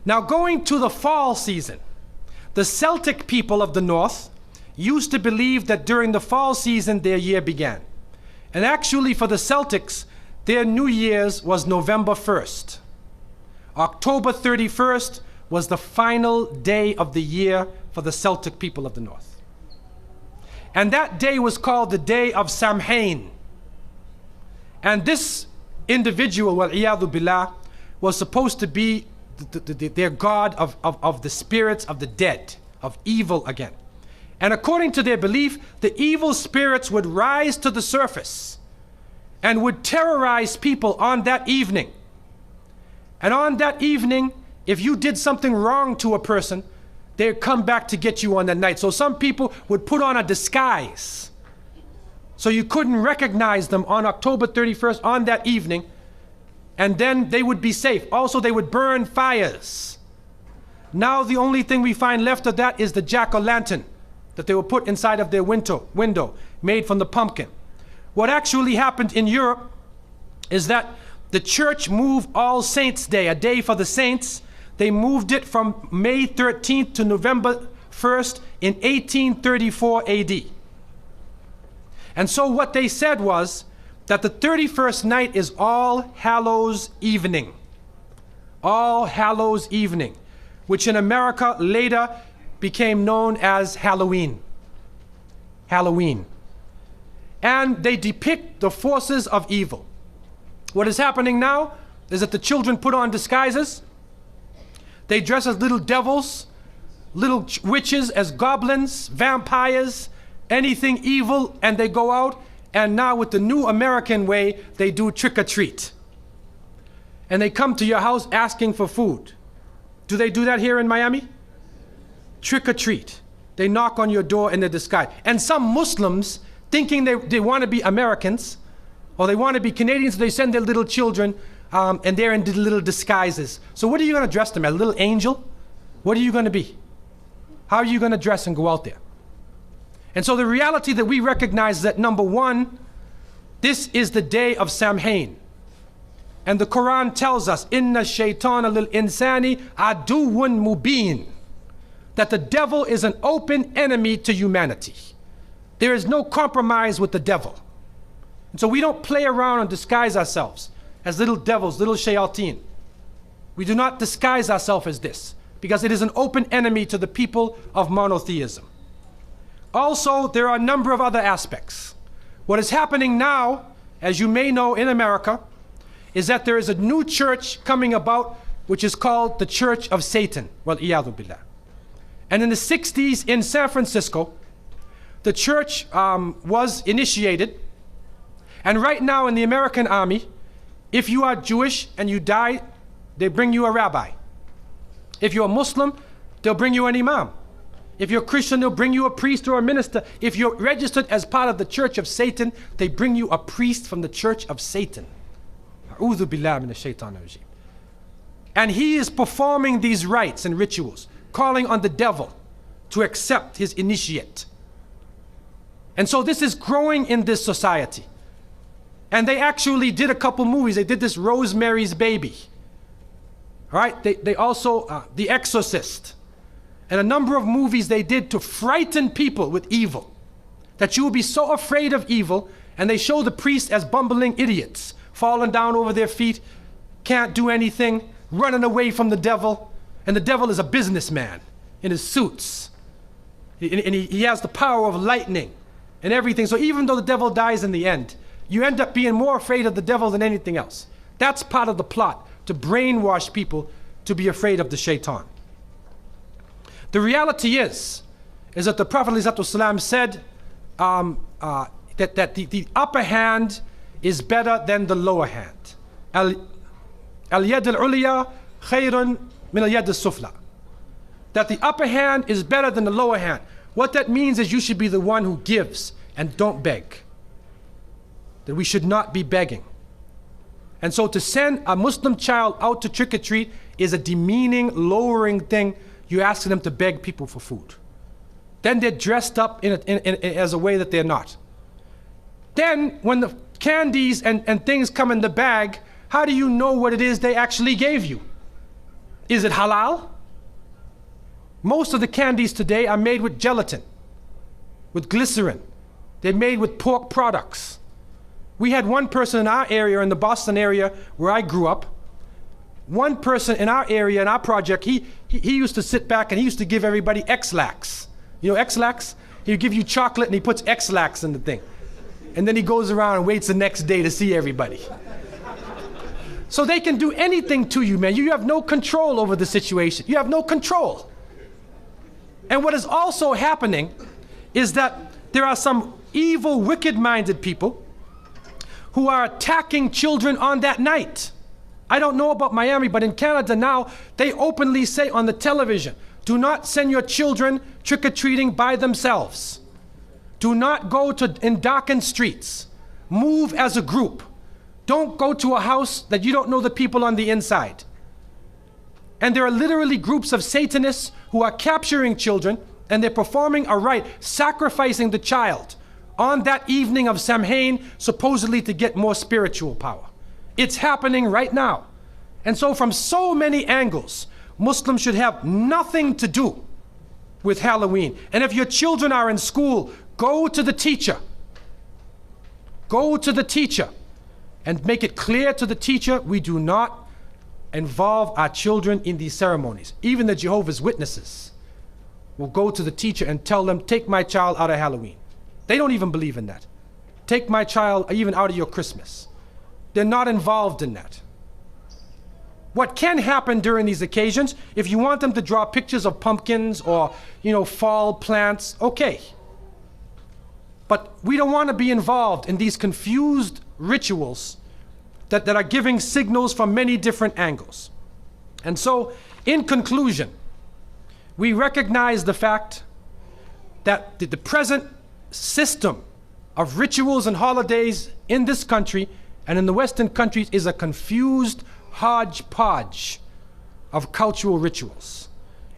Now, going to the fall season, the Celtic people of the north used to believe that during the fall season their year began. And actually for the Celtics, their New Year's was November 1st. October 31st was the final day of the year for the Celtic people of the north. And that day was called the Day of Samhain. And this individual, wal-iyadhu billah, was supposed to be their god of the spirits of the dead, of evil again. And according to their belief, the evil spirits would rise to the surface and would terrorize people on that evening. And on that evening, if you did something wrong to a person, they'd come back to get you on that night. So some people would put on a disguise, so you couldn't recognize them on October 31st on that evening, and then they would be safe. Also, they would burn fires. Now the only thing we find left of that is the jack-o'-lantern that they would put inside of their window, made from the pumpkin. What actually happened in Europe is that the church moved All Saints' Day, a day for the saints. They moved it from May 13th to November 1st in 1834 AD. And so what they said was that the 31st night is All Hallows Evening. All Hallows Evening, which in America later became known as Halloween. Halloween. And they depict the forces of evil. What is happening now is that the children put on disguises. They dress as little devils, little witches, as goblins, vampires, anything evil, and they go out. And now with the new American way, they do trick-or-treat. And they come to your house asking for food. Do they do that here in Miami? Trick-or-treat. They knock on your door in their disguise. And some Muslims, thinking they want to be Americans, or they want to be Canadians, so they send their little children, and they're in little disguises. So what are you going to dress them as? A little angel? What are you going to be? How are you going to dress and go out there? And so the reality that we recognize is that, number one, this is the day of Samhain. And the Quran tells us, Inna shaytana lil insani aduwwun mubin, that the devil is an open enemy to humanity. There is no compromise with the devil. And so we don't play around and disguise ourselves as little devils, little shayateen. We do not disguise ourselves as this, because it is an open enemy to the people of monotheism. Also, there are a number of other aspects. What is happening now, as you may know in America, is that there is a new church coming about, which is called the Church of Satan. Wal-iyadhu billah. And in the 60s in San Francisco, the church was initiated. And right now in the American army, if you are Jewish and you die, they bring you a rabbi. If you're a Muslim, they'll bring you an imam. If you're Christian, they'll bring you a priest or a minister. If you're registered as part of the Church of Satan, they bring you a priest from the Church of Satan. A'udhu billahi minash shaitanir rajeem. And he is performing these rites and rituals, calling on the devil to accept his initiate. And so this is growing in this society. And they actually did a couple movies. They did this Rosemary's Baby. All right, they also, The Exorcist. And a number of movies they did to frighten people with evil, that you will be so afraid of evil. And they show the priests as bumbling idiots, falling down over their feet, can't do anything, running away from the devil. And the devil is a businessman in his suits. And he has the power of lightning and everything. So even though the devil dies in the end, you end up being more afraid of the devil than anything else. That's part of the plot, to brainwash people to be afraid of the shaitan. The reality is that the Prophet ﷺ said that the upper hand is better than the lower hand. Al-yad al-ulya khayrun min al-yad al-sufla. That the upper hand is better than the lower hand. What that means is you should be the one who gives and don't beg. That we should not be begging. And so to send a Muslim child out to trick-or-treat is a demeaning, lowering thing. You're asking them to beg people for food. Then they're dressed up as a way that they're not. Then when the candies and things come in the bag, how do you know what it is they actually gave you? Is it halal? Most of the candies today are made with gelatin, with glycerin. They're made with pork products. We had one person in our area, in the Boston area where I grew up, one person in our area, in our project, he used to sit back and he used to give everybody X-Lax. You know X-Lax? He'd give you chocolate and he puts X-Lax in the thing. And then he goes around and waits the next day to see everybody. So they can do anything to you, man. You have no control over the situation. You have no control. And what is also happening is that there are some evil, wicked-minded people who are attacking children on that night. I don't know about Miami, but in Canada now, they openly say on the television, do not send your children trick-or-treating by themselves. Do not go in darkened streets. Move as a group. Don't go to a house that you don't know the people on the inside. And there are literally groups of Satanists who are capturing children, and they're performing a rite, sacrificing the child on that evening of Samhain, supposedly to get more spiritual power. It's happening right now. And so from so many angles, Muslims should have nothing to do with Halloween. And if your children are in school, go to the teacher. Go to the teacher and make it clear to the teacher, we do not involve our children in these ceremonies. Even the Jehovah's Witnesses will go to the teacher and tell them, take my child out of Halloween. They don't even believe in that. Take my child even out of your Christmas. They're not involved in that. What can happen during these occasions, if you want them to draw pictures of pumpkins or, fall plants, okay. But we don't want to be involved in these confused rituals that are giving signals from many different angles. And so, in conclusion, we recognize the fact that the present system of rituals and holidays in this country and in the Western countries is a confused hodgepodge of cultural rituals.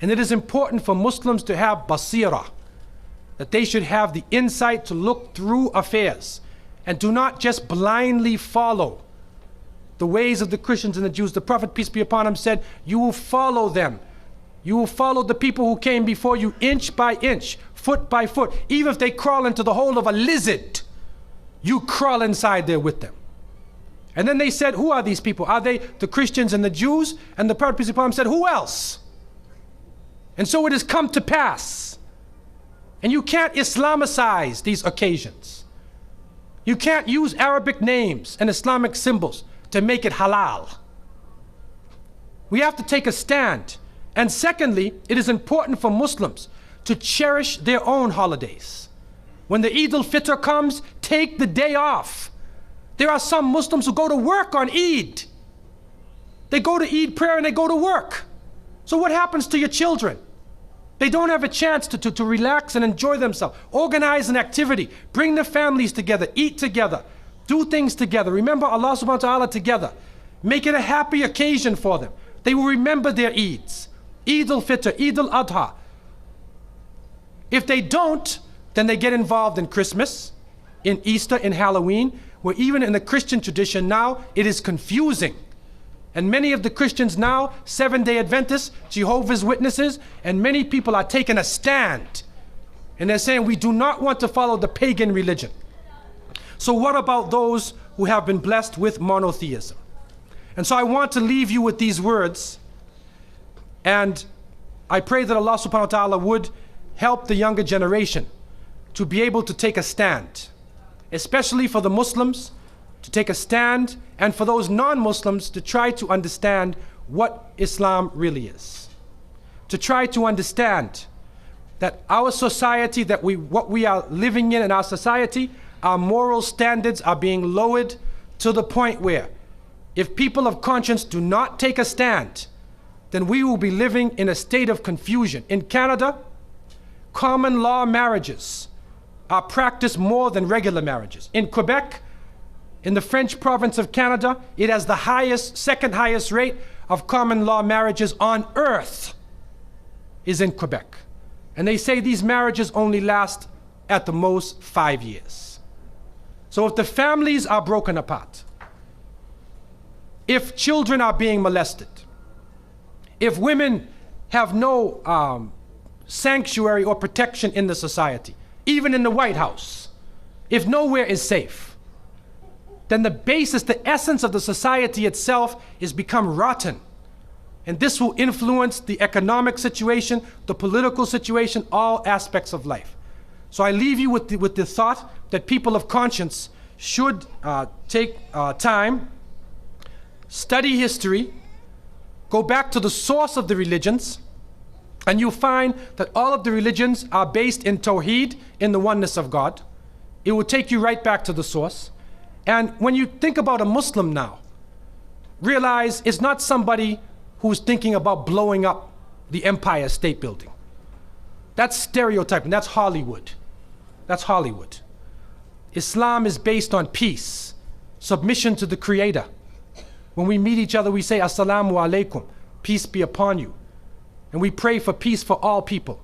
And it is important for Muslims to have basira, that they should have the insight to look through affairs and do not just blindly follow the ways of the Christians and the Jews. The Prophet, peace be upon him, said, you will follow them. You will follow the people who came before you inch by inch, foot by foot. Even if they crawl into the hole of a lizard, you crawl inside there with them. And then they said, who are these people? Are they the Christians and the Jews? And the Prophet, peace be upon him, said, who else? And so it has come to pass. And you can't Islamicize these occasions. You can't use Arabic names and Islamic symbols to make it halal. We have to take a stand. And secondly, it is important for Muslims to cherish their own holidays. When the Eid al-Fitr comes, take the day off. There are some Muslims who go to work on Eid. They go to Eid prayer and they go to work. So what happens to your children? They don't have a chance to relax and enjoy themselves. Organize an activity. Bring their families together. Eat together. Do things together. Remember Allah subhanahu wa ta'ala together. Make it a happy occasion for them. They will remember their Eids. Eid al-Fitr, Eid al-Adha. If they don't, then they get involved in Christmas, in Easter, in Halloween, where even in the Christian tradition now, it is confusing. And many of the Christians now, Seventh-day Adventists, Jehovah's Witnesses, and many people are taking a stand. And they're saying, we do not want to follow the pagan religion. So what about those who have been blessed with monotheism? And so I want to leave you with these words. And I pray that Allah subhanahu wa ta'ala would help the younger generation to be able to take a stand, especially for the Muslims to take a stand, and for those non-Muslims to try to understand what Islam really is. To try to understand that our society, what we are living in our society, our moral standards are being lowered to the point where if people of conscience do not take a stand, then we will be living in a state of confusion. In Canada, common law marriages are practiced more than regular marriages. In Quebec, in the French province of Canada, it has the second highest rate of common law marriages on earth is in Quebec. And they say these marriages only last at the most 5 years. So if the families are broken apart, if children are being molested, if women have no sanctuary or protection in the society, even in the White House, if nowhere is safe, then the basis, the essence of the society itself is become rotten. And this will influence the economic situation, the political situation, all aspects of life. So I leave you with the thought that people of conscience should take time, study history, go back to the source of the religions, and you'll find that all of the religions are based in Tawheed, in the oneness of God. It will take you right back to the source. And when you think about a Muslim now, realize it's not somebody who's thinking about blowing up the Empire State Building. That's stereotyping, that's Hollywood. That's Hollywood. Islam is based on peace, submission to the Creator. When we meet each other, we say, Assalamu alaikum, peace be upon you. And we pray for peace for all people.